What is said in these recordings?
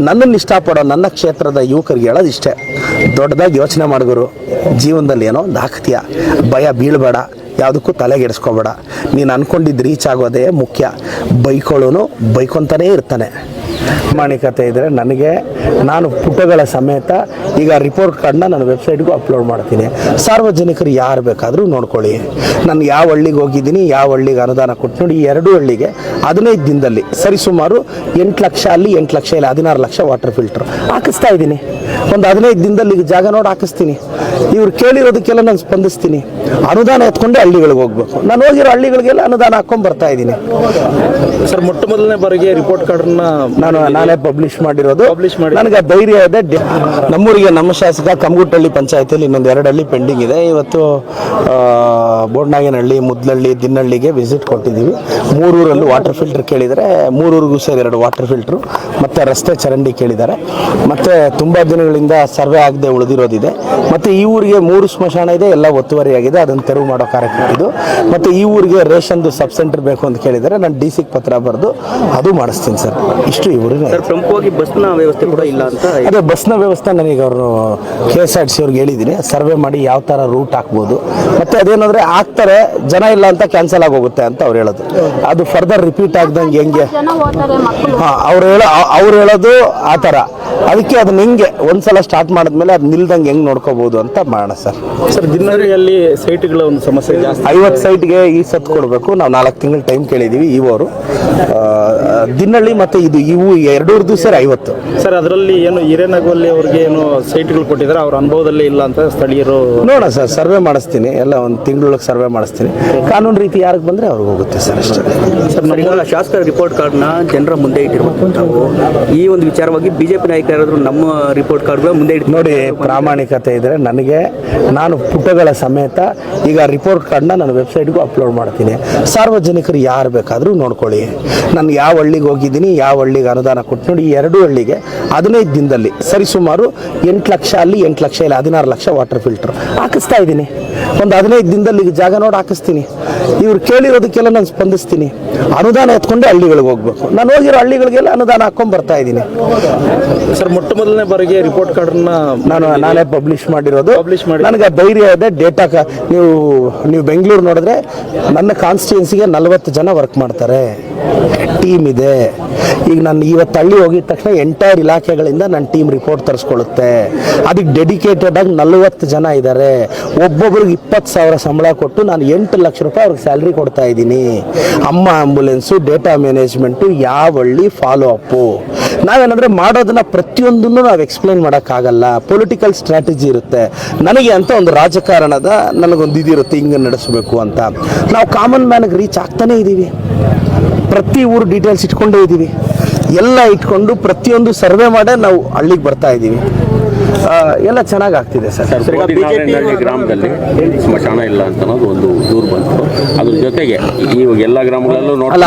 ನನ್ನನ್ನು ಇಷ್ಟಪಡೋ ನನ್ನ ಕ್ಷೇತ್ರದ ಯುವಕರಿಗೆ ಹೇಳೋದು ಇಷ್ಟೇ, ದೊಡ್ಡದಾಗಿ ಯೋಚನೆ ಮಾಡಿದ್ರು. ಜೀವನದಲ್ಲಿ ಏನೋ ಒಂದು ಆಗ್ತೀಯ, ಭಯ ಬೀಳಬೇಡ, ಯಾವುದಕ್ಕೂ ತಲೆಗೆಡಿಸ್ಕೋಬೇಡ. ನೀನು ಅಂದ್ಕೊಂಡಿದ್ದು ರೀಚ್ ಆಗೋದೇ ಮುಖ್ಯ. ಬೈಕೊಳ್ಳೋನು ಬೈಕೊತಾನೇ ಇರ್ತಾನೆ. ಪ್ರಾಮಾಣಿಕತೆ ಇದ್ದರೆ ನನಗೆ, ನಾನು ಪುಟಗಳ ಸಮೇತ ಈಗ ರಿಪೋರ್ಟ್ ಕಾರ್ಡ್ನ ನನ್ನ ವೆಬ್ಸೈಟ್ಗೂ ಅಪ್ಲೋಡ್ ಮಾಡ್ತೀನಿ. ಸಾರ್ವಜನಿಕರು ಯಾರು ಬೇಕಾದರೂ ನೋಡ್ಕೊಳ್ಳಿ. ನಾನು ಯಾವ ಹಳ್ಳಿಗೆ ಹೋಗಿದ್ದೀನಿ, ಯಾವ ಹಳ್ಳಿಗೆ ಅನುದಾನ ಕೊಟ್ಟು ನೋಡಿ, ಈ 2 ಹಳ್ಳಿಗೆ 15 ದಿನದಲ್ಲಿ ಸರಿಸುಮಾರು 8 ಲಕ್ಷ, ಅಲ್ಲಿ 8 ಲಕ್ಷ ಇಲ್ಲ 16 ಲಕ್ಷ ವಾಟರ್ ಫಿಲ್ಟರ್ ಹಾಕಿಸ್ತಾ ಇದ್ದೀನಿ. ಒಂದು 15 ದಿನದಲ್ಲಿ ಈಗ ಜಾಗ ನೋಡಿ ಹಾಕಿಸ್ತೀನಿ. ಇವ್ರು ಕೇಳಿರೋದಕ್ಕೆಲ್ಲ ನಾನು ಸ್ಪಂದಿಸ್ತೀನಿ. ಅನುದಾನ ಎತ್ಕೊಂಡೆ ಹಳ್ಳಿಗಳಿಗೆ ಹೋಗ್ಬೇಕು. ನಾನು ಹೋಗಿರೋ ಹಳ್ಳಿಗಳಿಗೆಲ್ಲ ಅನುದಾನ ಹಾಕೊಂಡು ಬರ್ತಾ ಇದ್ದೀನಿ. ಸರ್, ಮೊಟ್ಟ ಮೊದಲನೇ ಬಾರಿಗೆ ರಿಪೋರ್ಟ್ ಕಾರ್ಡ್ನ ನಾನೇ ಪಬ್ಲಿಷ್ ಮಾಡಿರೋದು. ನನಗೆ ಧೈರ್ಯ ಇದೆ. ನಮ್ಮೂರಿಗೆ ನಮ್ಮ ಶಾಸಕ ಕಮಗುಟ್ಟಹಳ್ಳಿ ಪಂಚಾಯತಿಯಲ್ಲಿ ಇನ್ನೊಂದು 2 ಹಳ್ಳಿ ಪೆಂಡಿಂಗ್ ಇದೆ. ಇವತ್ತು ಬೋಡ್ನಾಗನಹಳ್ಳಿ, ಮುದ್ಲಹಳ್ಳಿ, ದಿನ್ನಹಳ್ಳಿಗೆ ವಿಸಿಟ್ ಕೊಟ್ಟಿದ್ದೀವಿ. 3 ಊರಲ್ಲೂ ವಾಟರ್ ಫಿಲ್ಟರ್ ಕೇಳಿದರೆ 3 ಊರಿಗೂ ಸೇರಿ 2 ವಾಟರ್ ಫಿಲ್ಟ್ರು ಮತ್ತು ರಸ್ತೆ ಚರಂಡಿ ಕೇಳಿದ್ದಾರೆ. ಮತ್ತು ತುಂಬ ದಿನಗಳಿಂದ ಸರ್ವೆ ಆಗದೆ ಉಳಿದಿರೋದಿದೆ. ಮತ್ತು ಈ ಊರಿಗೆ 3 ಸ್ಮಶಾನ ಇದೆ, ಎಲ್ಲ ಒತ್ತುವರಿಯಾಗಿದೆ. ಅದನ್ನು ತೆರವು ಮಾಡೋ ಕಾರ್ಯಕ್ರಮ ಇದು. ಮತ್ತು ಈ ಊರಿಗೆ ರೇಷನ್ದು ಸಬ್ ಸೆಂಟರ್ ಬೇಕು ಅಂತ ಕೇಳಿದರೆ ನಾನು DC-ಗೆ ಪತ್ರ ಬರೆದು ಅದು ಮಾಡಿಸ್ತೀನಿ ಸರ್. ಇಷ್ಟು ಈ ಊರಿಗೆ. ಪ್ರಮುಖವಾಗಿ ಬಸ್ನ ವ್ಯವಸ್ಥೆ ಕೂಡ ಇಲ್ಲ ಅಂತ. ಅದೇ ಬಸ್ನ ವ್ಯವಸ್ಥೆ ನನಗೆ ಅವರು KSRTC ಅವ್ರಿಗೆ ಹೇಳಿದ್ದೀನಿ, ಸರ್ವೆ ಮಾಡಿ ಯಾವ ಥರ ರೂಟ್ ಹಾಕ್ಬೋದು. ಮತ್ತು ಅದೇನಂದರೆ ಹಾಕ್ತಾರೆ, ಜನ ಇಲ್ಲ ಅಂತ ಕ್ಯಾನ್ಸಲ್ ಆಗೋಗುತ್ತೆ ಅಂತ ಅವ್ರು ಹೇಳೋದು. ಅದು ಫರ್ದರ್ ರಿಪೀಟ್ ಆಗ್ದಂಗೆ ಹೆಂಗೆ ಅವ್ರು ಹೇಳೋದು ಆ ಥರ. ಅದಕ್ಕೆ ಅದನ್ನ ಹೆಂಗೆ ಒಂದ್ಸಲ ಸ್ಟಾರ್ಟ್ ಮಾಡಿದ್ಮೇಲೆ ಅದು ನಿಲ್ದಂಗೆ ಹೆಂಗೆ ನೋಡ್ಕೋಬಹುದು ಅಂತ ಮಾಡೋಣ ಸರ್. ದಿನಹಳ್ಳಿಯಲ್ಲಿ ಸೈಟ್ಗಳ ಒಂದು ಸಮಸ್ಯೆ ಜಾಸ್ತಿ. 50 ಸೈಟ್ಗೆ ಈ ಸತ್ ಕೊಡಬೇಕು. ನಾವು 4 ತಿಂಗಳು ಟೈಮ್ ಕೇಳಿದ್ದೀವಿ ಇವರು. ದಿನಹಳ್ಳಿ ಮತ್ತು ಇವು 2 ಸೇರಿ 50 ಸರ್. ಅದರಲ್ಲಿ ಏನು ಹಿರೇನಗವಲ್ಲಿ ಅವ್ರಿಗೆ ಏನು ಸೈಟ್ಗಳು ಕೊಟ್ಟಿದ್ದಾರೆ, ಅವ್ರ ಅನುಭವದಲ್ಲಿ ಇಲ್ಲ ಅಂತ ಸ್ಥಳೀಯರು. ನೋಡೋಣ ಸರ್, ಸರ್ವೆ ಮಾಡಿಸ್ತೀನಿ. ಎಲ್ಲ ಒಂದು ತಿಂಗಳೊಳಗೆ ಸರ್ವೆ ಮಾಡಿಸ್ತೀನಿ. ಕಾನೂನು ರೀತಿ ಯಾರಿಗೆ ಬಂದರೆ ಅವ್ರಿಗೆ ಹೋಗುತ್ತೆ ಸರ್, ಅಷ್ಟೇ. ಸರ್, ನಮ್ಮ ಶಾಸಕರ ರಿಪೋರ್ಟ್ ಕಾರ್ಡ್ನ ಜನರ ಮುಂದೆ ಇಟ್ಟಿರ್ಬೇಕು ನಾವು. ಈ ಒಂದು ವಿಚಾರವಾಗಿ ಬಿಜೆಪಿ ನಾಯಕರು ಯಾರಾದರೂ ನಮ್ಮ ರಿಪೋರ್ಟ್ ಕಾರ್ಡ್ಗಳ ಮುಂದೆ ಇಟ್ಟು ನೋಡಿ, ಪ್ರಾಮಾಣಿಕತೆ ಇದ್ದರೆ ನನಗೆ, ನಾನು ಪುಟಗಳ ಸಮೇತ ಈಗ ರಿಪೋರ್ಟ್ ಕಾರ್ಡ್ನ ನನ್ನ ವೆಬ್ಸೈಟ್ಗೂ ಅಪ್ಲೋಡ್ ಮಾಡ್ತೀನಿ. ಸಾರ್ವಜನಿಕರು ಯಾರು ಬೇಕಾದರೂ ನೋಡ್ಕೊಳ್ಳಿ. ನಾನು ಯಾವ ಹಳ್ಳಿಗೆ ಹೋಗಿದ್ದೀನಿ, ಯಾವ ಹಳ್ಳಿಗೆ ಅನುದಾನ ಕೊಟ್ಟು ನೋಡಿ, ಈ 2 ಹಳ್ಳಿಗೆ 15 ದಿನದಲ್ಲಿ ಸರಿಸುಮಾರು 8 ಲಕ್ಷ, ಅಲ್ಲಿ 8 ಲಕ್ಷ ಇಲ್ಲ 16 ಲಕ್ಷ ವಾಟರ್ ಫಿಲ್ಟರ್ ಹಾಕಿಸ್ತಾ ಇದ್ದೀನಿ. ಒಂದು 15 ದಿನದಲ್ಲಿ ಈಗ ಜಾಗ ನೋಡಿ ಹಾಕಿಸ್ತೀನಿ. ಇವ್ರು ಕೇಳಿರೋದಕ್ಕೆಲ್ಲ ನಾನು ಸ್ಪಂದಿಸ್ತೀನಿ. ಅನುದಾನ ಎತ್ಕೊಂಡೆ ಹಳ್ಳಿಗಳಿಗೆ ಹೋಗ್ಬೇಕು. ನಾನು ಹೋಗಿರೋ ಹಳ್ಳಿಗಳಿಗೆಲ್ಲ ಅನುದಾನ ಹಾಕೊಂಡು ಬರ್ತಾ ಇದ್ದೀನಿ. ಸರ್, ಮೊಟ್ಟ ಮೊದಲನೇ ಬಾರಿಗೆ ರಿಪೋರ್ಟ್ ಕಾರ್ಡ್ನ ನಾನೇ ಪಬ್ಲಿಷ್ ಮಾಡಿರೋದು. ನನಗೆ ಧೈರ್ಯ ಇದೆ. ಡೇಟಾ ನೀವು ಬೆಂಗಳೂರು ನೋಡಿದ್ರೆ ನನ್ನ ಕಾನ್ಸ್ಟಿಟ್ಯೂನ್ಸಿಗೆ 40 ಜನ ವರ್ಕ್ ಮಾಡ್ತಾರೆ, ಟೀಮ್ ಇದೆ. ಈಗ ನಾನು ಇವತ್ತು ಹಳ್ಳಿ ಹೋಗಿದ ತಕ್ಷಣ ಎಂಟೈರ್ ಇಲಾಖೆಗಳಿಂದ ನನ್ನ ಟೀಮ್ ರಿಪೋರ್ಟ್ ತರಿಸ್ಕೊಳ್ಳುತ್ತೆ. ಅದಕ್ಕೆ ಡೆಡಿಕೇಟೆಡ್ ಆಗಿ 40 ಜನ ಇದ್ದಾರೆ. ಒಬ್ಬೊಬ್ರಿಗೆ 20,000 ಸಂಬಳ ಕೊಟ್ಟು ನಾನು 8 ಲಕ್ಷ ರೂಪಾಯಿ ಅವ್ರಿಗೆ ಸ್ಯಾಲ್ರಿ ಕೊಡ್ತಾ ಇದ್ದೀನಿ. ಅಮ್ಮ ಆಂಬುಲೆನ್ಸು, ಡೇಟಾ ಮ್ಯಾನೇಜ್ಮೆಂಟು, ಯಾವ ಹಳ್ಳಿ ಫಾಲೋ ಅಪ್ಪು. ನಾವೇನಂದರೆ ಮಾಡೋದನ್ನ ಪ್ರತಿಯೊಂದನ್ನು ನಾವು ಎಕ್ಸ್ಪ್ಲೈನ್ ಮಾಡೋಕ್ಕಾಗಲ್ಲ. ಪೊಲಿಟಿಕಲ್ ಸ್ಟ್ರಾಟಜಿ ಇರುತ್ತೆ. ನನಗೆ ಅಂತ ಒಂದು ರಾಜಕಾರಣದ ನನಗೊಂದು ಇದಿರುತ್ತೆ, ಹಿಂಗೆ ನಡೆಸಬೇಕು ಅಂತ. ನಾವು ಕಾಮನ್ ಮ್ಯಾನ್ಗೆ ರೀಚ್ ಆಗ್ತಾನೇ ಇದ್ದೀವಿ. ಪ್ರತಿ ಊರು ಡೀಟೇಲ್ಸ್ ಇಟ್ಕೊಂಡೇ ಇದ್ದೀವಿ. ಎಲ್ಲ ಇಟ್ಕೊಂಡು ಪ್ರತಿಯೊಂದು ಸರ್ವೆ ಮಾಡೇ ನಾವು ಹಳ್ಳಿಗೆ ಬರ್ತಾ ಇದ್ದೀವಿ. ಎಲ್ಲ ಚೆನ್ನಾಗಿ ಆಗ್ತಿದೆ ಸರ್. ಗ್ರಾಮದಲ್ಲಿ ಸ್ಮಶಾನ ಇಲ್ಲ ಅಂತ ಅನ್ನೋದು ಒಂದು ದೂರು ಬಂತು. ಅದ್ರ ಜೊತೆಗೆ ಇವಾಗ ಎಲ್ಲ ಗ್ರಾಮಗಳಲ್ಲೂ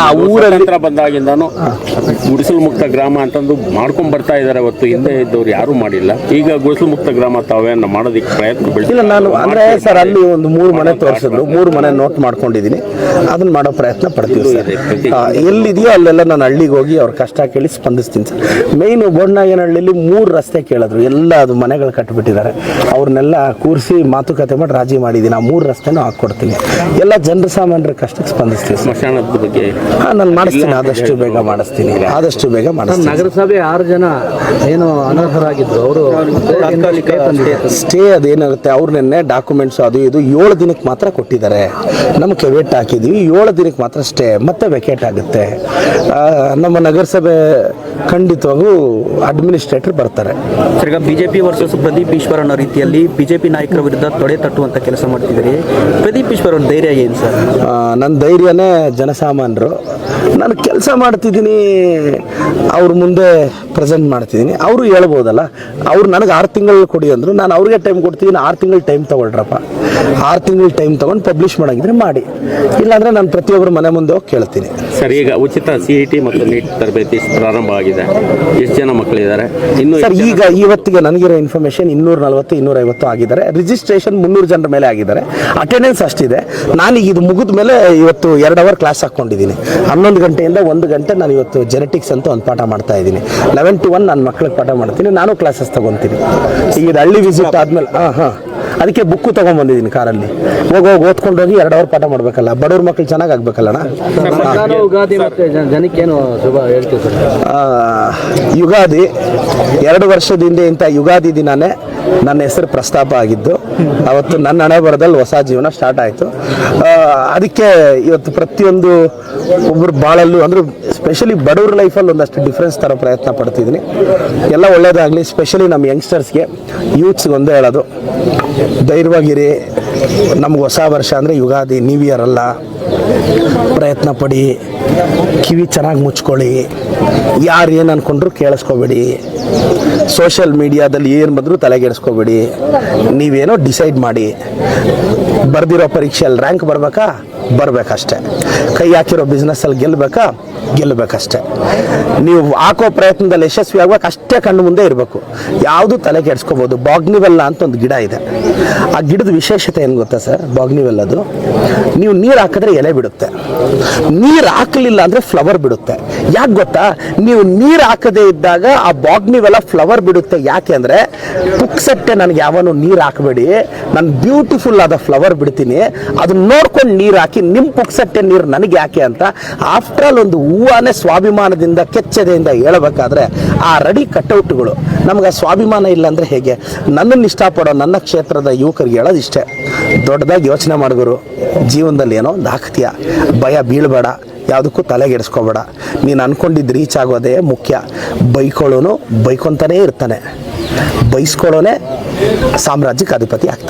ಊರಲ್ಲಿ ಬಂದಾಗಿಂದಾನು ಗುಡಿಸಲು ಮುಕ್ತ ಗ್ರಾಮ ಅಂತಂದು ಮಾಡ್ಕೊಂಡ್ ಬರ್ತಾ ಇದ್ದಾರೆ. ಅವತ್ತು ಹಿಂದೆ ಇದ್ದವ್ರು ಯಾರು ಮಾಡಿಲ್ಲ. ಈಗ ಗುಡಿಸಲು ಮುಕ್ತ ಗ್ರಾಮ ತಾವೇನು ಮಾಡೋದಕ್ಕೆ ಪ್ರಯತ್ನ ಇಲ್ಲ. ನಾನು ಅಂದ್ರೆ ಸರ್, ಅಲ್ಲಿ ಒಂದು 3 ಮನೆ ತೋರಿಸಿದ್ರು, 3 ಮನೆ ನೋಟ್ ಮಾಡ್ಕೊಂಡಿದ್ದೀನಿ. ಅದನ್ನ ಮಾಡೋ ಪ್ರಯತ್ನ ಪಡ್ತೀವಿ ಸರ್. ಎಲ್ಲಿದೆಯೋ ಅಲ್ಲೆಲ್ಲ ನಾನು ಹಳ್ಳಿಗೆ ಹೋಗಿ ಅವ್ರ ಕಷ್ಟ ಕೇಳಿ ಸ್ಪಂದಿಸ್ತೀನಿ ಸರ್. ಮೇಯ್ನು ಬೋಡ್ನಾಗನಹಳ್ಳಿಲಿ 3 ರಸ್ತೆ ಕೇಳಿದ್ರು. ಎಲ್ಲ ಅದು ಮನೆಗಳು ಕಟ್ಟಿಬಿಟ್ಟಿದ್ದಾರೆ. ಅವ್ರನ್ನೆಲ್ಲ ಕೂರಿಸಿ ಮಾತುಕತೆ ಮಾಡಿ ರಾಜಿ ಮಾಡಿದ್ದೀನಿ. ಆ 3 ರಸ್ತೆನೂ ಹಾಕ್ಕೊಡ್ತೀನಿ. ಎಲ್ಲ ಜನರ ಸಾಮಾನ್ಯರ ಕಷ್ಟಕ್ಕೆ ಸ್ಪಂದಿಸ್ತೀವಿ. ಸ್ಮಶಾನದ ಬಗ್ಗೆ ನಾನು ಮಾಡಿಸ್ತೀನಿ, ಆದಷ್ಟು ಬೇಗ ಮಾಡಿಸ್ತೀನಿ. ನಗರಸಭೆ 6 ಜನ ಏನು ಅನರ್ಹರಾಗಿದ್ರು, ಅವರು ಸ್ಟೇ ಅದೇನಿರುತ್ತೆ ಅವ್ರು ನಿನ್ನೆ ಡಾಕ್ಯುಮೆಂಟ್ಸ್ ಅದು ಇದು 7 ದಿನಕ್ಕೆ ಮಾತ್ರ ಕೊಟ್ಟಿದ್ದಾರೆ. ನಮ್ಮ ಕೆವೆಟ್ ಹಾಕಿದ್ದೀವಿ. 7 ದಿನಕ್ಕೆ ಮಾತ್ರ ಸ್ಟೇ, ಮತ್ತೆ ವೆಕೇಟ್ ಆಗುತ್ತೆ. ನಮ್ಮ ನಗರಸಭೆ ಖಂಡಿತವಾಗೂ ಅಡ್ಮಿನಿಸ್ಟ್ರೇಟರ್ ಬರ್ತಾರೆ. ಈಗ ಬಿಜೆಪಿ ವರ್ಸಸ್ ಪ್ರದೀಪ್ ಈಶ್ವರ್ ಅನ್ನೋ ರೀತಿಯಲ್ಲಿ ಬಿಜೆಪಿ ನಾಯಕರ ವಿರುದ್ಧ ತೊಡೆ ತಟ್ಟುವಂತ ಕೆಲಸ ಮಾಡ್ತಿದ್ದೀರಿ. ಪ್ರದೀಪ್ ಈಶ್ವರ್ ಅವ್ರ ಧೈರ್ಯ ಏನು ಸರ್? ನನ್ನ ಧೈರ್ಯನೇ ಜನಸಾಮಾನ್ಯರು. ನಾನು ಕೆಲಸ ಮಾಡ್ತಿದ್ದೀನಿ, ಅವ್ರ ಮುಂದೆ ಪ್ರೆಸೆಂಟ್ ಮಾಡ್ತಿದ್ದೀನಿ. ಅವರು ಹೇಳ್ಬೋದಲ್ಲ, ಅವ್ರು ನನಗೆ 6 ತಿಂಗಳು ಕೊಡಿ ಅಂದರು. ನಾನು ಅವ್ರಿಗೆ ಟೈಮ್ ಕೊಡ್ತಿದ್ದೀನಿ. 6 ತಿಂಗಳು ಟೈಮ್ ತೊಗೊಳ್ರಪ್ಪ. 6 ತಿಂಗಳು ಟೈಮ್ ತೊಗೊಂಡು ಪಬ್ಲಿಷ್ ಮಾಡೋಂಗಿದ್ರೆ ಮಾಡಿ, ಇಲ್ಲಾಂದರೆ ನಾನು ಪ್ರತಿಯೊಬ್ಬರು ಮನೆ ಮುಂದೆ ಹೋಗಿ ಕೇಳ್ತೀನಿ ಸರ್. ಈಗ ಉಚಿತ CET ಮತ್ತು NEET ತರಬೇತಿ ಪ್ರಾರಂಭ ಆಗಿದೆ. ಎಷ್ಟು ಜನ ಮಕ್ಕಳಿದ್ದಾರೆ ಇನ್ನು ಸರ್? ಈಗ ಇವತ್ತಿಗೆ ನನಗಿರೋ ಇನ್ಫಾರ್ಮೇಷನ್ 240 250 ಆಗಿದ್ದಾರೆ. ರಿಜಿಸ್ಟ್ರೇಷನ್ 300 ಜನರ ಮೇಲೆ ಆಗಿದ್ದಾರೆ. ಅಟೆಂಡೆನ್ಸ್ ಅಷ್ಟಿದೆ. ನಾನೀಗ ಇದು ಮುಗಿದ ಮೇಲೆ ಇವತ್ತು 2 ಅವರ್ ಕ್ಲಾಸ್ ಹಾಕ್ಕೊಂಡಿದ್ದೀನಿ. 11 ಗಂಟೆಯಿಂದ 1 ಗಂಟೆ ನಾನು ಇವತ್ತು ಜೆನೆಟಿಕ್ಸ್ ಅಂತ ಒಂದು ಪಾಠ ಮಾಡ್ತಾ ಇದ್ದೀನಿ. 11 to 1 ನನ್ನ ಮಕ್ಳಿಗೆ ಪಾಠ ಮಾಡ್ತೀನಿ, ನಾನು ಕ್ಲಾಸಸ್ ತೊಗೊತೀನಿ. ಈಗ ಇದು ಹಳ್ಳಿ ವಿಸಿಟ್ ಆದಮೇಲೆ ಅದಕ್ಕೆ ಬುಕ್ಕು ತೊಗೊಂಬಂದಿದ್ದೀನಿ ಕಾರಲ್ಲಿ. ಹೋಗಿ ಓದ್ಕೊಂಡೋಗಿ 2 ಅವರ್ ಪಾಠ ಮಾಡಬೇಕಲ್ಲ, ಬಡವ್ರ ಮಕ್ಳು ಚೆನ್ನಾಗಿ ಆಗ್ಬೇಕಲ್ಲಣ್ಣ. ಯುಗಾದಿ ಮತ್ತೆ ಜನಕ್ಕೇನು ಶುಭ ಹೇಳ್ತೀವಿ ಸರ್? ಯುಗಾದಿ 2 ವರ್ಷದಿಂದ ಇಂಥ ಯುಗಾದಿ ದಿನಾನೇ ನನ್ನ ಹೆಸರು ಪ್ರಸ್ತಾಪ ಆಗಿದ್ದು. ಅವತ್ತು ನನ್ನ ಹಣೆ ಬರದಲ್ಲಿ ಹೊಸ ಜೀವನ ಸ್ಟಾರ್ಟ್ ಆಯಿತು. ಅದಕ್ಕೆ ಇವತ್ತು ಪ್ರತಿಯೊಂದು ಒಬ್ಬರು ಬಾಳಲ್ಲೂ ಅಂದ್ರೆ ಸ್ಪೆಷಲಿ ಬಡವ್ರ ಲೈಫಲ್ಲಿ ಒಂದಷ್ಟು ಡಿಫ್ರೆನ್ಸ್ ಥರ ಪ್ರಯತ್ನ ಪಡ್ತಿದ್ದೀನಿ. ಎಲ್ಲ ಒಳ್ಳೇದಾಗಲಿ. ಸ್ಪೆಷಲಿ ನಮ್ಮ ಯಂಗ್ಸ್ಟರ್ಸ್ಗೆ, ಯೂತ್ಸ್ಗೆ ಒಂದೇ ಹೇಳೋದು, ಧೈರ್ಯವಾಗಿರಿ. ನಮ್ಗೆ ಹೊಸ ವರ್ಷ ಅಂದರೆ ಯುಗಾದಿ, ನ್ಯೂ ಇಯರ್ ಅಲ್ಲ. ಪ್ರಯತ್ನ ಪಡಿ, ಕಿವಿ ಚೆನ್ನಾಗಿ ಮುಚ್ಕೊಳ್ಳಿ, ಯಾರು ಏನು ಅಂದ್ಕೊಂಡ್ರು ಕೇಳಿಸ್ಕೋಬೇಡಿ, ಸೋಷಿಯಲ್ ಮೀಡಿಯಾದಲ್ಲಿ ಏನು ಬಂದರೂ ತಲೆಗೆಡಿಸ್ಕೋಬೇಡಿ. ನೀವೇನೋ ಡಿಸೈಡ್ ಮಾಡಿ, ಬರೆದಿರೋ ಪರೀಕ್ಷೆಯಲ್ಲಿ ರ್ಯಾಂಕ್ ಬರಬೇಕಷ್ಟೆ. ಕೈ ಹಾಕಿರೋ ಬಿಸ್ನೆಸ್ಸಲ್ಲಿ ಗೆಲ್ಲಬೇಕಷ್ಟೆ. ನೀವು ಹಾಕೋ ಪ್ರಯತ್ನದಲ್ಲಿ ಯಶಸ್ವಿ ಆಗ್ಬೇಕು ಅಷ್ಟೇ, ಕಣ್ಣು ಮುಂದೆ ಇರಬೇಕು. ಯಾವುದು ತಲೆ ಕೆಡಿಸ್ಕೋಬೋದು. ಬಾಗ್ನಿವೆಲ್ಲ ಅಂತ ಒಂದು ಗಿಡ ಇದೆ. ಆ ಗಿಡದ ವಿಶೇಷತೆ ಏನು ಗೊತ್ತಾ ಸರ್? ಬಾಗ್ನಿವೆಲ್ಲದು ನೀವು ನೀರು ಹಾಕಿದ್ರೆ ಎಲೆ ಬಿಡುತ್ತೆ, ನೀರು ಹಾಕಲಿಲ್ಲ ಅಂದರೆ ಫ್ಲವರ್ ಬಿಡುತ್ತೆ. ಯಾಕೆ ಗೊತ್ತಾ? ನೀವು ನೀರು ಹಾಕದೇ ಇದ್ದಾಗ ಆ ಬಾಗ್ನಿವೆಲ್ಲ ಫ್ಲವರ್ ಬಿಡುತ್ತೆ. ಯಾಕೆ ಅಂದರೆ ಪುಕ್ಸಟ್ಟೆ ನನಗೆ ಯಾವನು ನೀರು ಹಾಕಬೇಡಿ, ನಾನು ಬ್ಯೂಟಿಫುಲ್ ಆದ ಫ್ಲವರ್ ಬಿಡ್ತೀನಿ, ಅದನ್ನ ನೋಡ್ಕೊಂಡು ನೀರು ಹಾಕಿ, ನಿಮ್ಮ ಪುಕ್ಸಟ್ಟೆ ನೀರು ನನಗೆ ಯಾಕೆ ಅಂತ. ಆಫ್ಟರ್ ಆಲ್ ಒಂದು ಹೂವನ್ನೇ ಸ್ವಾಭಿಮಾನದಿಂದ ಕೆಚ್ಚದೆಯಿಂದ ಹೇಳಬೇಕಾದ್ರೆ ಆ ರೆಡಿ ಕಟ್ಔಟ್ಗಳು. ನಮ್ಗೆ ಆ ಸ್ವಾಭಿಮಾನ ಇಲ್ಲ ಅಂದರೆ ಹೇಗೆ? ನನ್ನನ್ನು ಇಷ್ಟಪಡೋ ನನ್ನ ಕ್ಷೇತ್ರದ ಯುವಕರಿಗೆ ಹೇಳೋದು ಇಷ್ಟೇ, ದೊಡ್ಡದಾಗಿ ಯೋಚನೆ ಮಾಡಿದ್ರು. ಜೀವನದಲ್ಲಿ ಏನೋ ಒಂದು ಆಗ್ತೀಯ, ಭಯ ಬೀಳಬೇಡ, ಯಾವುದಕ್ಕೂ ತಲೆಗೆಡಿಸ್ಕೋಬೇಡ. ನೀನು ಅಂದ್ಕೊಂಡಿದ್ದು ರೀಚ್ ಆಗೋದೇ ಮುಖ್ಯ. ಬೈಕೊಳ್ಳೋನು ಬೈಕೊಂತಾನೇ ಇರ್ತಾನೆ, ಬೈಸ್ಕೊಳ್ಳೋನೇ ಸಾಮ್ರಾಜ್ಯಕ್ಕೆ ಅಧಿಪತಿ ಆಗ್ತಾನೆ.